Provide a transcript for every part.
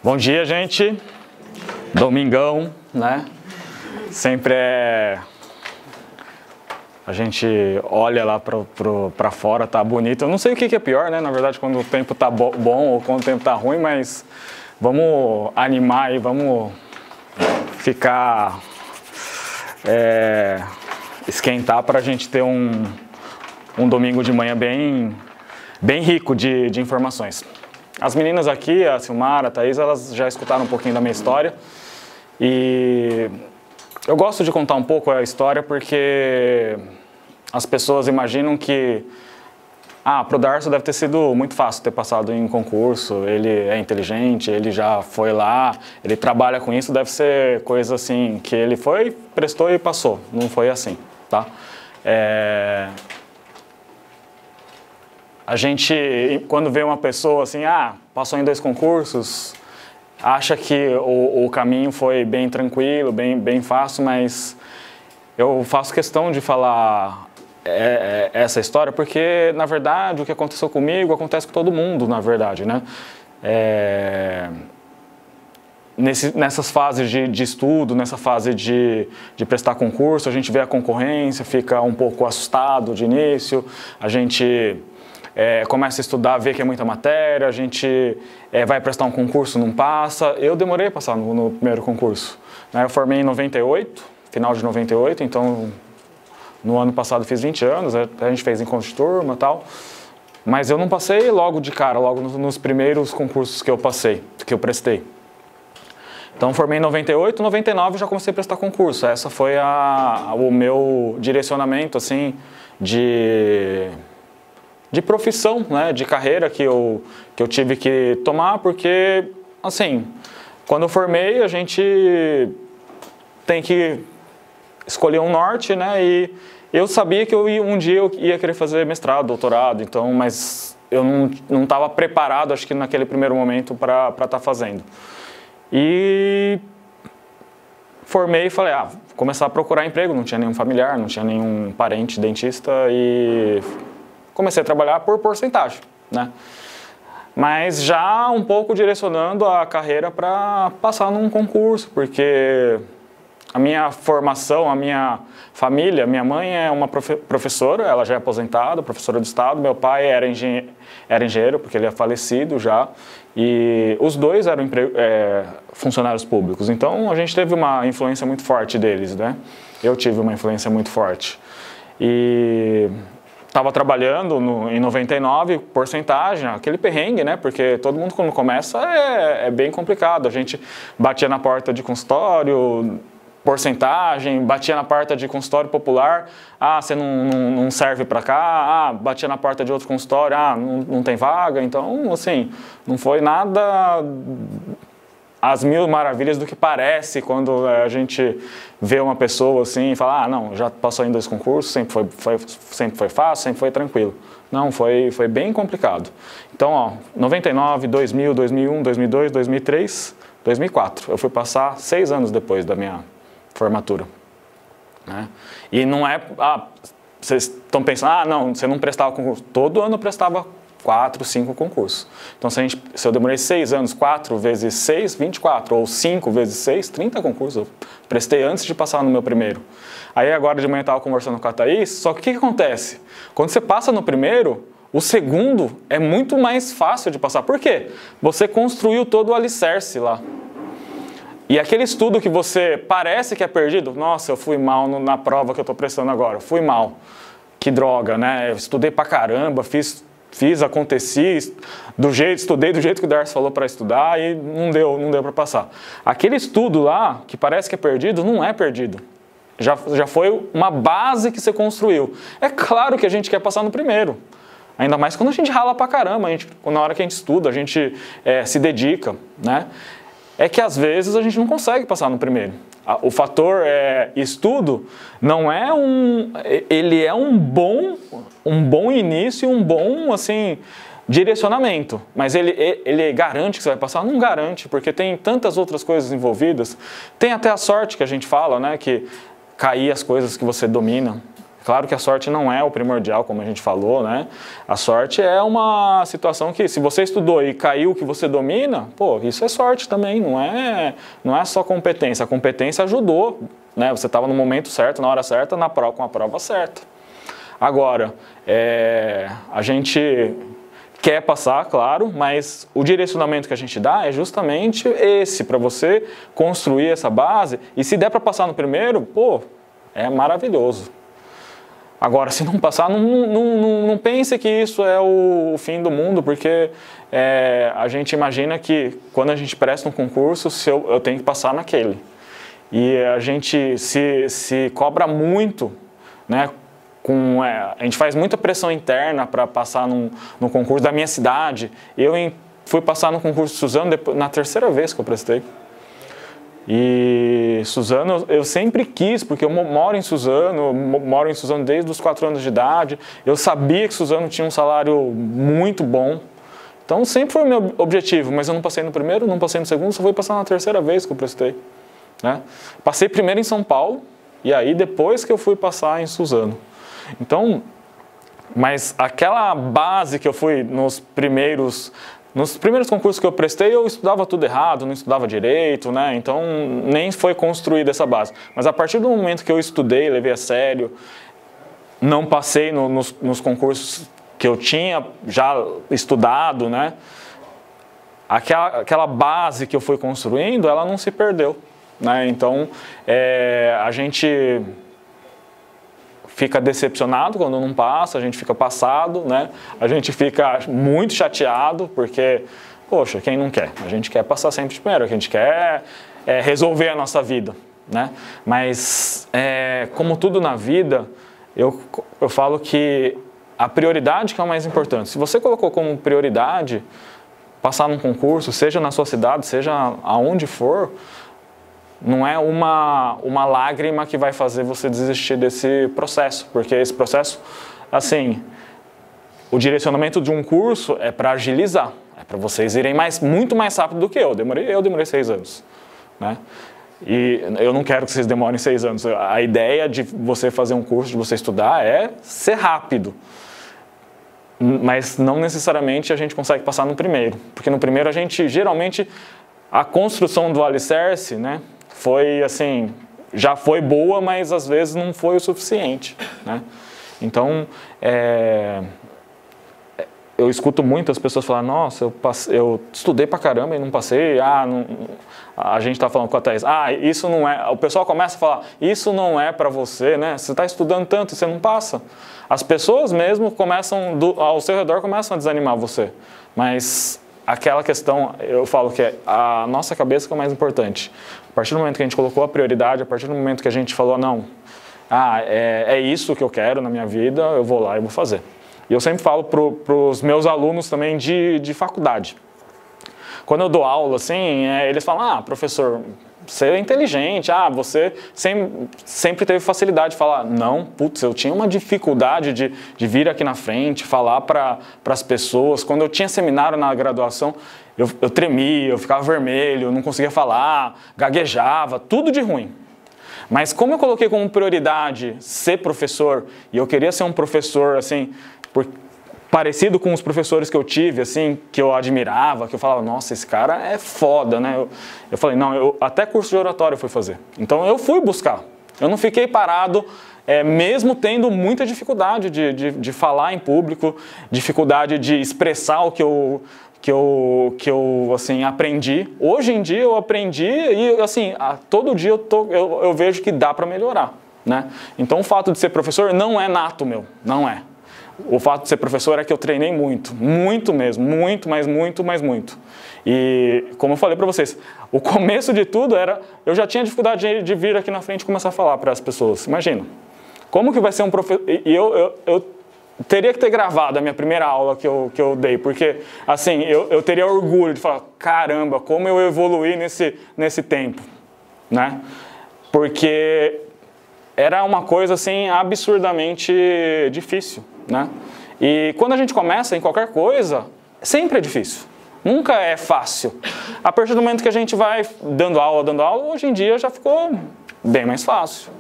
Bom dia, gente. Domingão, né? Sempre a gente olha lá pra fora, tá bonito. Eu não sei o que é pior, né? Na verdade, quando o tempo tá bom ou quando o tempo tá ruim, mas vamos animar e vamos ficar... esquentar pra gente ter um domingo de manhã bem rico de informações. As meninas aqui, a Silmara, a Thaís, elas já escutaram um pouquinho da minha história e eu gosto de contar um pouco a história porque as pessoas imaginam que pro Darcio deve ter sido muito fácil ter passado em concurso, ele é inteligente, ele já foi lá, ele trabalha com isso, deve ser coisa assim que ele foi, prestou e passou, não foi assim, tá? A gente, quando vê uma pessoa assim, passou em 2 concursos, acha que o caminho foi bem tranquilo, bem fácil, mas eu faço questão de falar essa história porque, na verdade, o que aconteceu comigo acontece com todo mundo, na verdade, né? Nessas fases de estudo, nessa fase de prestar concurso, a gente vê a concorrência, fica um pouco assustado de início, a gente... começa a estudar, vê que é muita matéria, a gente vai prestar um concurso, não passa. Eu demorei a passar no primeiro concurso, né? Eu formei em 98, final de 98, então no ano passado fiz 20 anos, a gente fez encontro de turma e tal, mas eu não passei logo de cara, logo nos primeiros concursos que eu passei, que eu prestei. Então formei em 98, 99 já comecei a prestar concurso. Essa foi o meu direcionamento, assim, de profissão, né, de carreira que eu tive que tomar, porque, assim, quando eu formei, a gente tem que escolher um norte, né, e eu sabia que um dia eu ia querer fazer mestrado, doutorado, então, mas eu não estava preparado, acho que naquele primeiro momento, para estar fazendo. E formei e falei, vou começar a procurar emprego, não tinha nenhum familiar, não tinha nenhum parente dentista e... comecei a trabalhar por porcentagem, né? Mas já um pouco direcionando a carreira para passar num concurso, porque a minha formação, a minha família, minha mãe é uma professora, ela já é aposentada, professora do estado, meu pai era engenheiro, porque ele é falecido já, e os dois eram funcionários públicos, então a gente teve uma influência muito forte deles, né? Eu tive uma influência muito forte. E... estava trabalhando em 99, porcentagem, aquele perrengue, né? Porque todo mundo quando começa é bem complicado. A gente batia na porta de consultório, porcentagem, batia na porta de consultório popular, você não serve para cá, batia na porta de outro consultório, não tem vaga. Então, assim, não foi nada... as mil maravilhas do que parece quando a gente vê uma pessoa assim e fala, não, já passou em 2 concursos, sempre foi fácil, sempre foi tranquilo. Não, foi bem complicado. Então, 99, 2000, 2001, 2002, 2003, 2004. Eu fui passar 6 anos depois da minha formatura, né? E não vocês estão pensando, não, você não prestava concurso. Todo ano eu prestava 4, 5 concursos. Então, se eu demorei 6 anos, 4 vezes 6, 24, ou 5 vezes 6, 30 concursos. Eu prestei antes de passar no meu primeiro. Aí, agora de manhã, eu estava conversando com a Thaís, só que o que acontece? Quando você passa no primeiro, o segundo é muito mais fácil de passar. Por quê? Você construiu todo o alicerce lá. E aquele estudo que você parece que é perdido, nossa, eu fui mal na prova que eu estou prestando agora, fui mal. Que droga, né? Eu estudei pra caramba, aconteci, estudei do jeito que o Darcio falou para estudar e não deu para passar. Aquele estudo lá, que parece que é perdido, não é perdido. Já foi uma base que você construiu. É claro que a gente quer passar no primeiro. Ainda mais quando a gente rala pra caramba, na hora que a gente estuda, a gente se dedica, né? É que às vezes a gente não consegue passar no primeiro. O fator estudo não é ele é um bom início, um bom assim direcionamento, mas ele garante que você vai passar? Não garante, porque tem tantas outras coisas envolvidas. Tem até a sorte que a gente fala, né, que cair as coisas que você domina, Claro que a sorte não é o primordial, como a gente falou, né? A sorte é uma situação que, se você estudou e caiu o que você domina, pô, isso é sorte também, não é só competência. A competência ajudou, né? Você estava no momento certo, na hora certa, com a prova certa. Agora, a gente quer passar, claro, mas o direcionamento que a gente dá é justamente esse, para você construir essa base, e se der para passar no primeiro, pô, é maravilhoso. Agora, se não passar, não pense que isso é o fim do mundo, porque a gente imagina que quando a gente presta um concurso, eu tenho que passar naquele. E a gente se cobra muito, né? A gente faz muita pressão interna para passar no concurso da minha cidade. Eu fui passar no concurso de Suzano na terceira vez que eu prestei. E Suzano eu sempre quis, porque eu moro em Suzano desde os 4 anos de idade. Eu sabia que Suzano tinha um salário muito bom. Então sempre foi o meu objetivo, mas eu não passei no primeiro, não passei no segundo, só fui passar na terceira vez que eu prestei, né? Passei primeiro em São Paulo, e aí depois que eu fui passar em Suzano. Então, mas aquela base que eu fui nos primeiros concursos que eu prestei, eu estudava tudo errado, não estudava direito, né? Então, nem foi construída essa base. Mas a partir do momento que eu estudei, levei a sério, não passei nos concursos que eu tinha já estudado, né? Aquela base que eu fui construindo, ela não se perdeu, né? Então, a gente fica decepcionado quando não passa, a gente fica passado, né? A gente fica muito chateado, porque, poxa, quem não quer? A gente quer passar sempre de primeiro, a gente quer resolver a nossa vida, né? Mas, como tudo na vida, eu falo que a prioridade que é o mais importante. Se você colocou como prioridade passar num concurso, seja na sua cidade, seja aonde for, não é uma lágrima que vai fazer você desistir desse processo, porque esse processo, assim, o direcionamento de um curso é para agilizar, é para vocês irem muito mais rápido do que eu demorei 6 anos, né? E eu não quero que vocês demorem 6 anos, a ideia de você fazer um curso, de você estudar, é ser rápido, mas não necessariamente a gente consegue passar no primeiro, porque no primeiro a gente, geralmente, a construção do alicerce, né? Foi assim, já foi boa, mas às vezes não foi o suficiente, né? Então, eu escuto muitas pessoas falar, nossa, eu estudei pra caramba e não passei, a gente tá falando com a Thaís, isso não é, o pessoal começa a falar, isso não é pra você, né? Você tá estudando tanto e você não passa. As pessoas mesmo ao seu redor começam a desanimar você, mas aquela questão, eu falo que a nossa cabeça que é o mais importante. A partir do momento que a gente colocou a prioridade, a partir do momento que a gente falou, não, é isso que eu quero na minha vida, eu vou lá e vou fazer. E eu sempre falo para os meus alunos também de faculdade. Quando eu dou aula, assim, eles falam, professor, você é inteligente, você sempre teve facilidade de falar. Não, putz, eu tinha uma dificuldade de vir aqui na frente, falar para as pessoas. Quando eu tinha seminário na graduação, eu tremia, eu ficava vermelho, eu não conseguia falar, gaguejava, tudo de ruim. Mas como eu coloquei como prioridade ser professor, e eu queria ser um professor, assim, parecido com os professores que eu tive, assim, que eu admirava, que eu falava, nossa, esse cara é foda, né? Eu falei, não, até curso de oratório eu fui fazer. Então eu fui buscar. Eu não fiquei parado, mesmo tendo muita dificuldade de falar em público, dificuldade de expressar o que eu assim, aprendi. Hoje em dia eu aprendi e, assim, todo dia eu vejo que dá para melhorar, né? Então o fato de ser professor não é nato meu, não é. O fato de ser professor é que eu treinei muito, muito mesmo, muito, mas muito, mas muito. E, como eu falei para vocês, o começo de tudo eu já tinha dificuldade de vir aqui na frente e começar a falar para as pessoas. Imagina, como que vai ser um professor... E eu teria que ter gravado a minha primeira aula que eu dei, porque, assim, eu teria orgulho de falar, caramba, como eu evoluí nesse tempo, né? Porque era uma coisa, assim, absurdamente difícil, né? E quando a gente começa em qualquer coisa, sempre é difícil. Nunca é fácil. A partir do momento que a gente vai dando aula, hoje em dia já ficou bem mais fácil.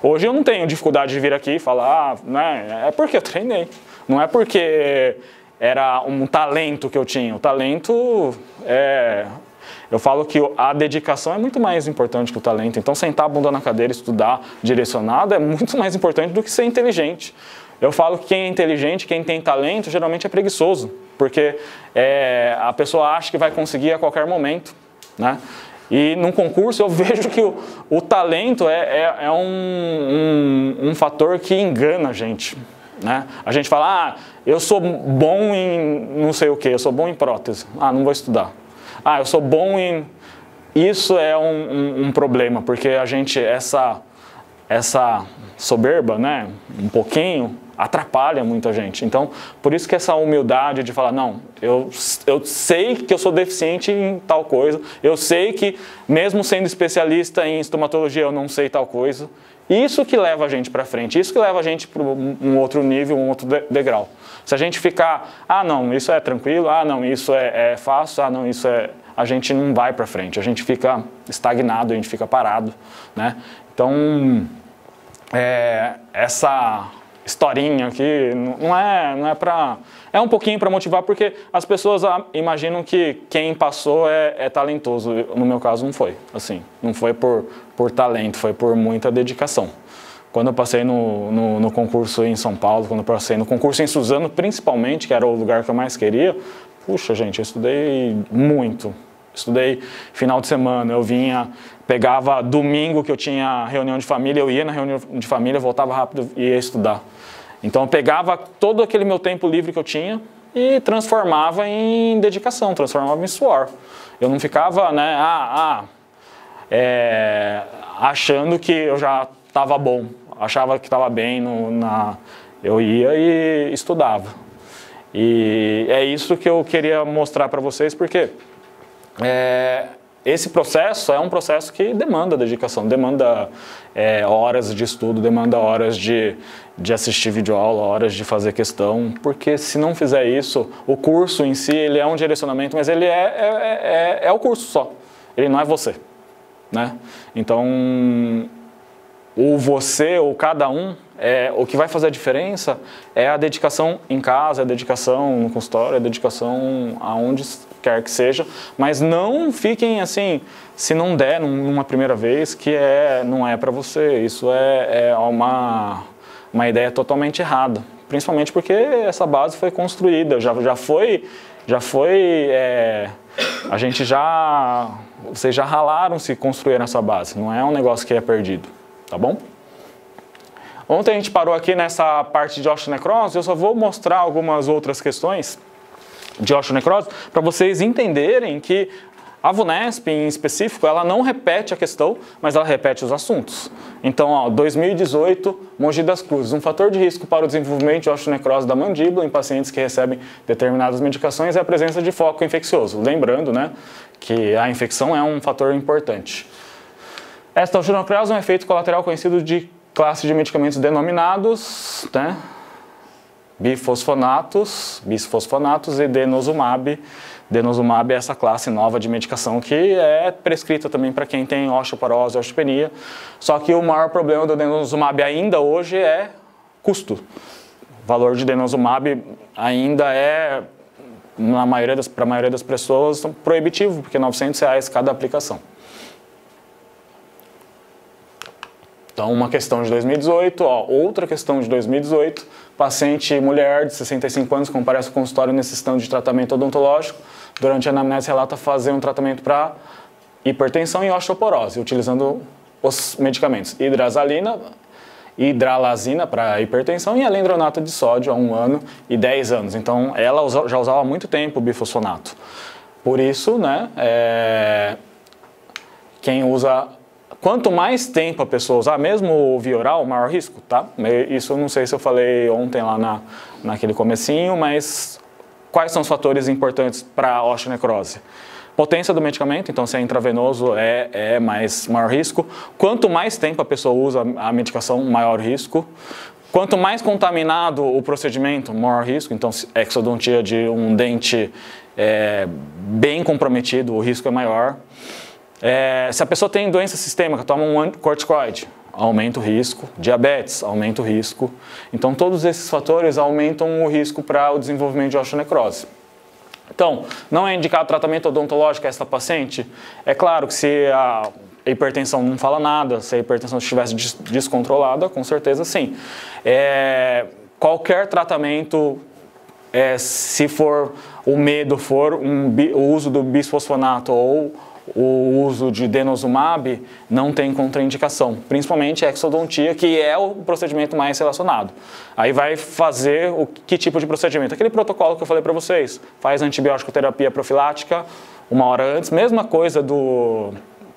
Hoje eu não tenho dificuldade de vir aqui e falar, né, é porque eu treinei. Não é porque era um talento que eu tinha. O talento eu falo que a dedicação é muito mais importante que o talento. Então, sentar a bunda na cadeira e estudar direcionado é muito mais importante do que ser inteligente. Eu falo que quem é inteligente, quem tem talento, geralmente é preguiçoso. Porque a pessoa acha que vai conseguir a qualquer momento, né? E num concurso eu vejo que o talento é um fator que engana a gente, né? A gente fala, eu sou bom em não sei o que, eu sou bom em prótese, não vou estudar. Eu sou bom em... Isso é um problema, porque a gente, essa soberba, né, um pouquinho, atrapalha muita gente. Então, por isso que essa humildade de falar, não, eu sei que eu sou deficiente em tal coisa, eu sei que mesmo sendo especialista em estomatologia eu não sei tal coisa. Isso que leva a gente para frente, isso que leva a gente para um outro nível, um outro degrau. Se a gente ficar, não, isso é tranquilo, não, isso é fácil, não, isso é... A gente não vai para frente, a gente fica estagnado, a gente fica parado, né? Então, essa historinha aqui não é para... É um pouquinho para motivar, porque as pessoas imaginam que quem passou é talentoso. No meu caso, não foi. Assim, não foi por talento, foi por muita dedicação. Quando eu passei no concurso em São Paulo, quando eu passei no concurso em Suzano, principalmente, que era o lugar que eu mais queria, puxa, gente, eu estudei muito. Estudei final de semana, eu pegava domingo que eu tinha reunião de família, eu ia na reunião de família, voltava rápido e ia estudar. Então eu pegava todo aquele meu tempo livre que eu tinha e transformava em dedicação, transformava em suor. Eu não ficava, né, achando que eu já estava bom, achava que estava bem, eu ia e estudava. E é isso que eu queria mostrar para vocês, porque esse processo é um processo que demanda dedicação, demanda horas de estudo, demanda horas de assistir videoaula, horas de fazer questão, porque se não fizer isso, o curso em si ele é um direcionamento, mas ele é o curso só, ele não é você, né? Então, o você ou cada um, o que vai fazer a diferença é a dedicação em casa, a dedicação no consultório, a dedicação aonde quer que seja, mas não fiquem assim, se não der numa primeira vez, que não é para você. Isso é uma ideia totalmente errada, principalmente porque essa base foi construída, vocês já ralaram se construir essa base, não é um negócio que é perdido, tá bom? Ontem a gente parou aqui nessa parte de osteonecrose, eu só vou mostrar algumas outras questões de osteonecrose para vocês entenderem que a VUNESP em específico, ela não repete a questão, mas ela repete os assuntos. Então, 2018, Mogi das Cruzes, um fator de risco para o desenvolvimento de osteonecrose da mandíbula em pacientes que recebem determinadas medicações é a presença de foco infeccioso. Lembrando, né, que a infecção é um fator importante. Esta osteonecrose é um efeito colateral conhecido de classe de medicamentos denominados, né, bisfosfonatos e denosumab. Denosumab é essa classe nova de medicação que é prescrita também para quem tem osteoporose e osteopenia. Só que o maior problema do denosumab ainda hoje é custo. O valor de denosumab ainda para a maioria das pessoas, proibitivo, porque R$ 900 cada aplicação. Então, uma questão de 2018, outra questão de 2018, paciente mulher de 65 anos comparece ao consultório necessitando de tratamento odontológico. Durante a anamnese relata fazer um tratamento para hipertensão e osteoporose, utilizando os medicamentos hidralazina para hipertensão e alendronato de sódio há 1 ano e 10 anos. Então, ela já usava há muito tempo o bifosfonato. Por isso, né, quem usa... Quanto mais tempo a pessoa usar, mesmo via oral, maior risco, tá? Isso eu não sei se eu falei ontem lá naquele comecinho, mas quais são os fatores importantes para a osteonecrose? Potência do medicamento, então se é intravenoso é maior risco. Quanto mais tempo a pessoa usa a medicação, maior risco. Quanto mais contaminado o procedimento, maior risco. Então, exodontia de um dente bem comprometido, o risco é maior. Se a pessoa tem doença sistêmica, toma um corticoide, aumenta o risco. Diabetes, aumenta o risco. Então, todos esses fatores aumentam o risco para o desenvolvimento de osteonecrose. Então, não é indicado tratamento odontológico a essa paciente? É claro que se a hipertensão não fala nada, se a hipertensão estivesse descontrolada, com certeza sim. Qualquer tratamento, se for o medo for o uso do bisfosfonato ou o uso de denosumab, não tem contraindicação, principalmente a exodontia, que é o procedimento mais relacionado. Aí vai fazer que tipo de procedimento? Aquele protocolo que eu falei para vocês, faz antibiótico terapia profilática 1 hora antes, mesma coisa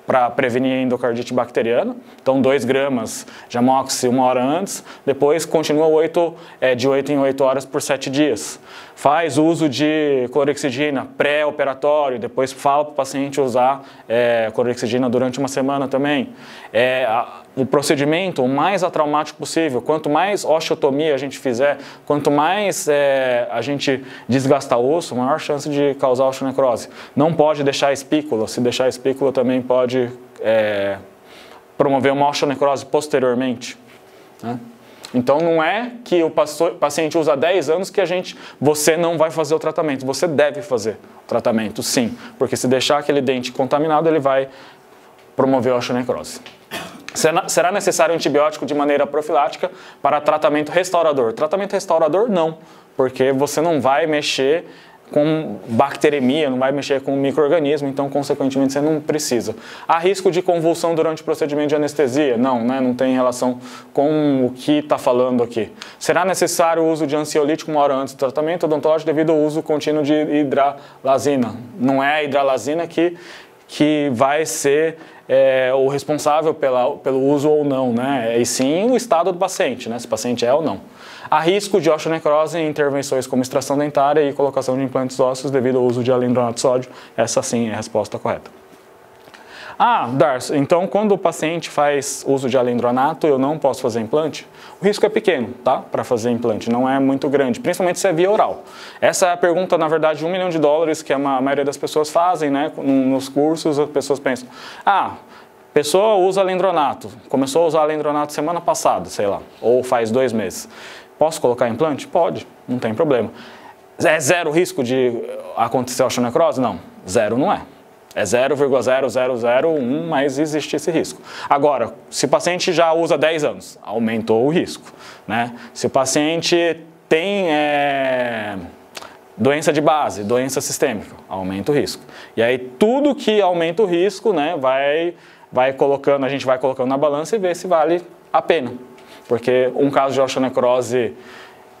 para prevenir a endocardite bacteriana, então 2 gramas de amoxi 1 hora antes, depois continua de 8 em 8 horas por 7 dias. Faz uso de clorexidina pré-operatório, depois fala para o paciente usar clorexidina durante 1 semana também. O procedimento o mais atraumático possível, quanto mais osteotomia a gente fizer, quanto mais a gente desgastar o osso, maior chance de causar osteonecrose. Não pode deixar espícula, se deixar espícula também pode promover uma osteonecrose posteriormente, né? Então não é que o paciente usa 10 anos que você não vai fazer o tratamento, você deve fazer o tratamento sim, porque se deixar aquele dente contaminado ele vai promover a osteonecrose. Será necessário antibiótico de maneira profilática para tratamento restaurador? Tratamento restaurador não, porque você não vai mexer com bacteremia, não vai mexer com micro-organismo, então consequentemente você não precisa. Há risco de convulsão durante o procedimento de anestesia? Não, né? Não tem relação com o que está falando aqui. Será necessário o uso de ansiolítico 1 hora antes do tratamento odontológico devido ao uso contínuo de hidralazina? Não é a hidralazina que vai ser o responsável pelo uso ou não, né? E sim o estado do paciente, né? Se o paciente é ou não. Há risco de osteonecrose em intervenções como extração dentária e colocação de implantes ósseos devido ao uso de alendronato de sódio? Essa sim é a resposta correta. Darcy, então quando o paciente faz uso de alendronato, eu não posso fazer implante? O risco é pequeno, tá? Para fazer implante, não é muito grande, principalmente se é via oral. Essa é a pergunta, na verdade, de $1 milhão que a maioria das pessoas fazem, né? Nos cursos, as pessoas pensam, pessoa usa alendronato, começou a usar alendronato semana passada, sei lá, ou faz 2 meses. Posso colocar implante? Pode, não tem problema. É 0 risco de acontecer osteonecrose? Não, 0 não é. É 0,0001, mas existe esse risco. Agora, se o paciente já usa 10 anos, aumentou o risco, né? Se o paciente tem doença de base, doença sistêmica, aumenta o risco. E aí tudo que aumenta o risco, né, a gente vai colocando na balança e vê se vale a pena. Porque um caso de osteonecrose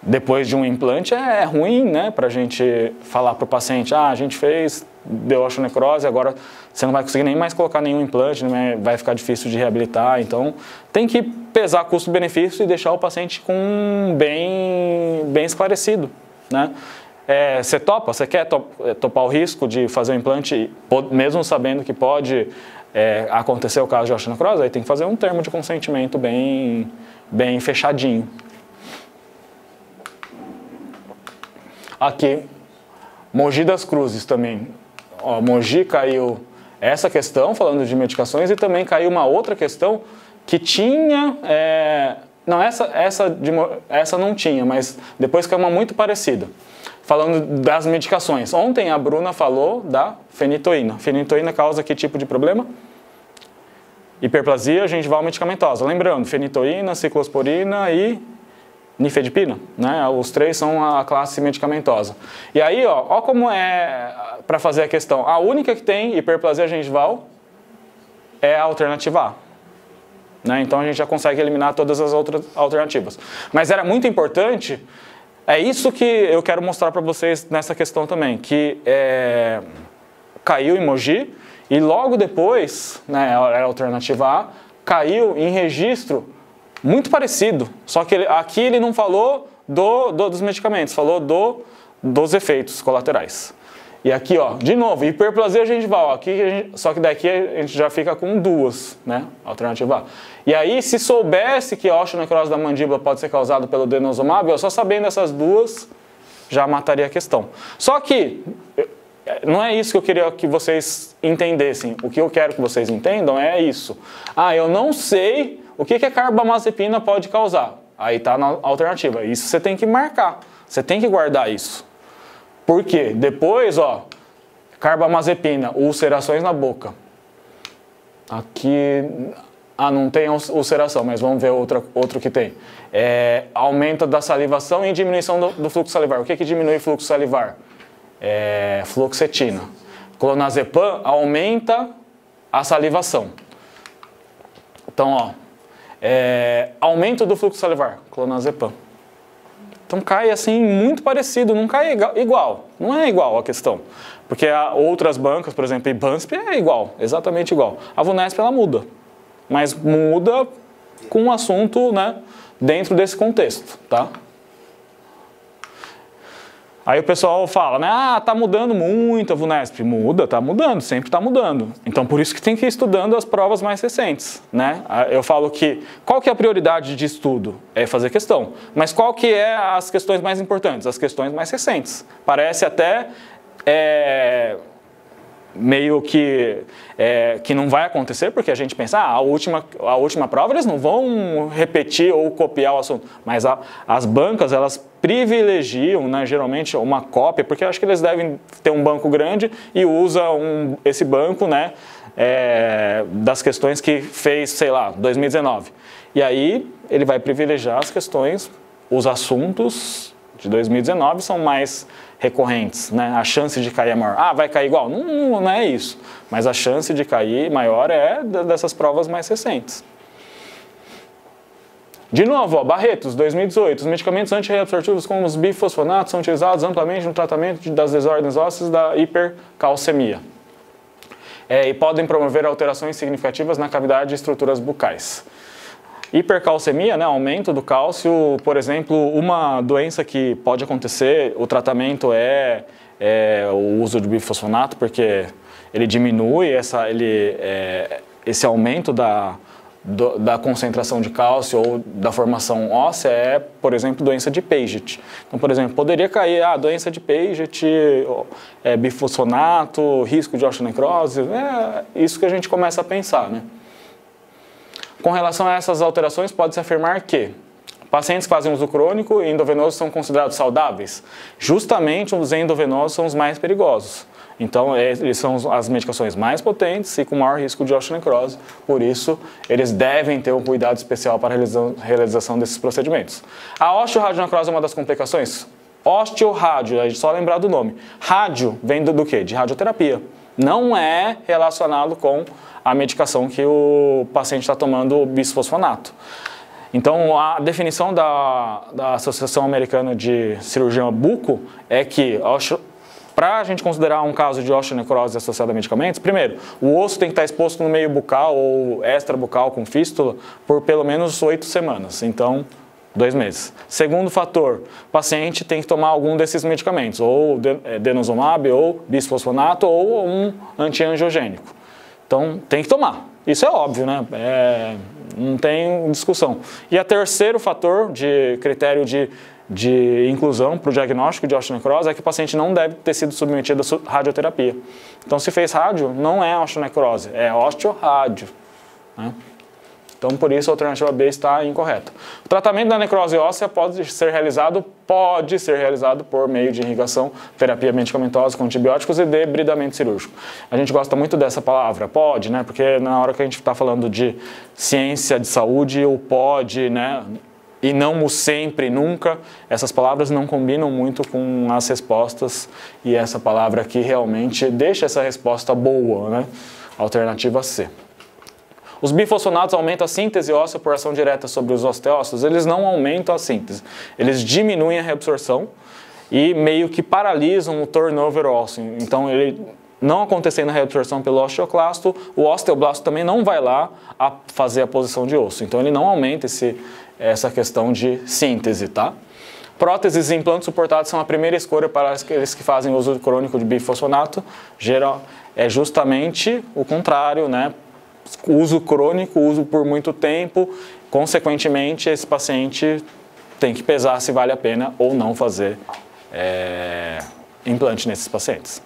depois de um implante é ruim, né? Para a gente falar para o paciente, a gente deu osteonecrose, agora você não vai conseguir nem mais colocar nenhum implante, né? Vai ficar difícil de reabilitar. Então, tem que pesar custo-benefício e deixar o paciente bem esclarecido, né? Você topa? Você quer topar o risco de fazer um implante, mesmo sabendo que pode acontecer o caso de osteonecrose? Aí tem que fazer um termo de consentimento bem fechadinho. Aqui, Mogi das Cruzes também. Mogi caiu essa questão, falando de medicações, e também caiu uma outra questão que tinha... não, essa não tinha, mas depois caiu uma muito parecida. Falando das medicações. Ontem a Bruna falou da fenitoína. Fenitoína causa que tipo de problema? Hiperplasia gengival medicamentosa. Lembrando, fenitoína, ciclosporina e nifedipina, né? Os 3 são a classe medicamentosa. E aí, ó como é para fazer a questão. A única que tem hiperplasia gengival é a alternativa A, né? Então a gente já consegue eliminar todas as outras alternativas. Mas era muito importante, é isso que eu quero mostrar para vocês nessa questão também, que caiu em Mogi e logo depois, né, a alternativa A, caiu em registro muito parecido, só que aqui ele não falou dos medicamentos, falou dos efeitos colaterais. E aqui, de novo, hiperplasia gengival, só que daqui a gente já fica com 2, né, alternativa A. E aí, se soubesse que a osteonecrose da mandíbula pode ser causada pelo denosumab, eu só sabendo essas 2 já mataria a questão. Só que não é isso que eu queria que vocês entendessem. O que eu quero que vocês entendam é isso. Ah, eu não sei o que a carbamazepina pode causar. Aí está na alternativa. Isso você tem que marcar. Você tem que guardar isso. Por quê? Depois, ó, carbamazepina, ulcerações na boca. Aqui, não tem ulceração, mas vamos ver outro que tem. Aumento da salivação e diminuição do fluxo salivar. O que diminui o fluxo salivar? Fluoxetina. Clonazepam aumenta a salivação. Então, ó, aumento do fluxo salivar, clonazepam. Então cai assim muito parecido, não cai igual, não é igual a questão. Porque outras bancas, por exemplo, Ibansp é igual, exatamente igual. A Vunesp ela muda, mas muda com um assunto, né, dentro desse contexto, tá? Aí o pessoal fala, né, tá mudando muito a Vunesp. Muda, tá mudando, sempre tá mudando. Então por isso que tem que ir estudando as provas mais recentes, né? Eu falo que, qual que é a prioridade de estudo? É fazer questão. Mas qual que é as questões mais importantes? As questões mais recentes. Parece até meio que não vai acontecer, porque a gente pensa, a última prova eles não vão repetir ou copiar o assunto. Mas as bancas, elas privilegiam, né, geralmente uma cópia, porque eu acho que eles devem ter um banco grande e usam esse banco, né, das questões que fez, sei lá, 2019. E aí ele vai privilegiar as questões, os assuntos de 2019 são mais recorrentes, né? A chance de cair é maior. Vai cair igual? Não é isso. Mas a chance de cair maior é dessas provas mais recentes. De novo, ó, Barretos, 2018. Os medicamentos antirreabsortivos como os bifosfonatos são utilizados amplamente no tratamento das desordens ósseas da hipercalcemia. E podem promover alterações significativas na cavidade e estruturas bucais. Hipercalcemia, né, aumento do cálcio, por exemplo, uma doença que pode acontecer, o tratamento é o uso de bifosfonato, porque ele diminui esse aumento da concentração de cálcio ou da formação óssea, por exemplo, doença de Paget. Então, por exemplo, poderia cair doença de Paget, bifosfonato, risco de osteonecrose, isso que a gente começa a pensar, né? Com relação a essas alterações, pode-se afirmar que pacientes que fazem uso crônico e endovenoso são considerados saudáveis. Justamente os endovenosos são os mais perigosos. Então, eles são as medicações mais potentes e com maior risco de osteonecrose. Por isso, eles devem ter um cuidado especial para a realização desses procedimentos. A osteoradionecrose é uma das complicações? Osteorádio, é só lembrar do nome. Rádio vem do quê? De radioterapia. Não é relacionado com a medicação que o paciente está tomando, bisfosfonato. Então, a definição da Associação Americana de Cirurgia Buco é que, para a gente considerar um caso de osteonecrose associada a medicamentos, primeiro, o osso tem que estar exposto no meio bucal ou extrabucal com fístula por pelo menos 8 semanas. Então, 2 meses. Segundo fator, o paciente tem que tomar algum desses medicamentos, ou denosumab, ou bisfosfonato, ou um antiangiogênico. Então, tem que tomar. Isso é óbvio, né? Não tem discussão. E o terceiro fator de critério de inclusão para o diagnóstico de osteonecrose é que o paciente não deve ter sido submetido a radioterapia. Então, se fez rádio, não é osteonecrose, é osteorádio, né? Então, por isso, a alternativa B está incorreta. O tratamento da necrose óssea pode ser realizado por meio de irrigação, terapia medicamentosa com antibióticos e debridamento cirúrgico. A gente gosta muito dessa palavra, pode, né? Porque na hora que a gente está falando de ciência de saúde, o pode, né? E não o sempre, nunca, essas palavras não combinam muito com as respostas e essa palavra aqui realmente deixa essa resposta boa, né? Alternativa C. Os bifosfonatos aumentam a síntese óssea por ação direta sobre os osteócitos. Eles não aumentam a síntese, eles diminuem a reabsorção e meio que paralisam o turnover ósseo. Então, ele não acontecendo a reabsorção pelo osteoclasto, o osteoblasto também não vai lá a fazer a posição de osso. Então, ele não aumenta essa questão de síntese, tá? Próteses e implantes suportados são a primeira escolha para aqueles que fazem uso crônico de bifosfonato. É justamente o contrário, né? Uso crônico, uso por muito tempo, consequentemente esse paciente tem que pesar se vale a pena ou não fazer implante nesses pacientes.